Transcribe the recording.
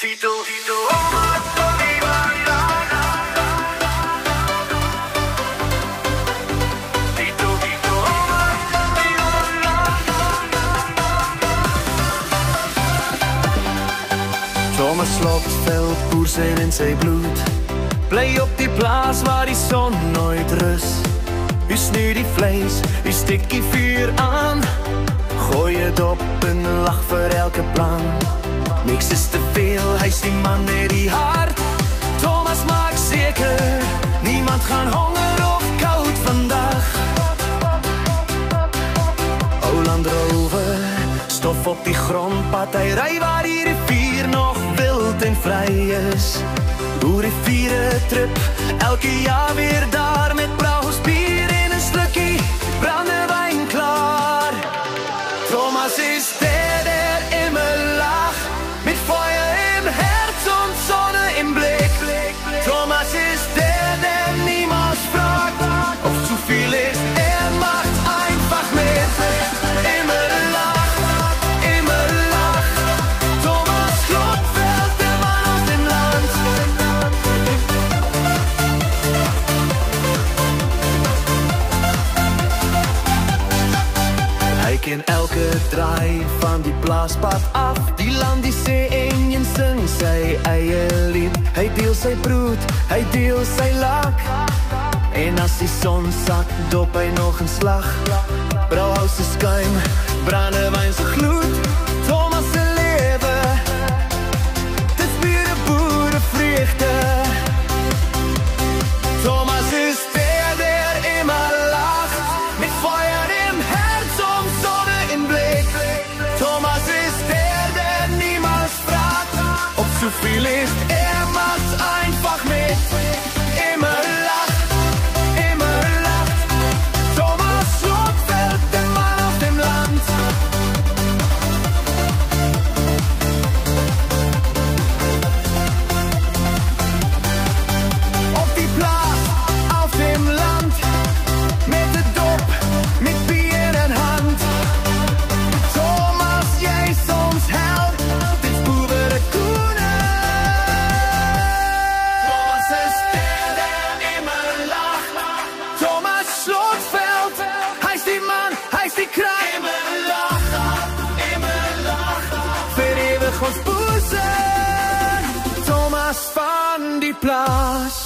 Tito, oma, viva la Tito, oma, viva la Thomas Slotveld, boer zijn in zijn bloed. Blij op die plaats waar die zon nooit rust. U snuurt die vlees, u stikt die vuur aan. Gooi het op en lach voor elke plan. Niks is te veel, hij is die man met die hart. Thomas maakt zeker, niemand gaan honger of koud vandaag. Land Rover, stof op die grondpartij waar die rivier nog wild en vrij is. Hoe rivierentrip, elke jaar weer daar met brouwspier in een slukkie, brandewijn klaar. Thomas is der immer lach, met feuer im Herz und Sonne im Blick. Thomas ist der niemals fragt, ob zu viel ist, macht einfach mit. Immer lach, immer lach. Thomas Slotveld, der Mann aus dem Land. Hij kent elke draai van die blaaspad af. Die land die zee in en zingt zijn eigen lied. Hij deelt zijn brood, hij deelt zijn lak. En als die zon zakt, dop hij nog een slag. Brouwhuis de skuim, brandewijn zijn gloed. Thomas zijn leven, het is weer de boerenvruchten. Thomas is der immer lacht, met feuer im Herz und Sonne in Blick. Thomas ist der niemals fragt, ob zu viel ist, macht einfach mit. Immer lacht, immer lacht. Thomas Slotveld, der Mann auf dem Land. Op die plaats, auf dem Land, met de dop, met bier in hand. Thomas, jij is ons held, dit is boeren koenen. Thomas is der immer lacht. Thomas Slotveld, hij is die man, hij is die kracht. Immer lachen, immer lachen. Voor eeuwig ons boezen, Thomas van die plaats.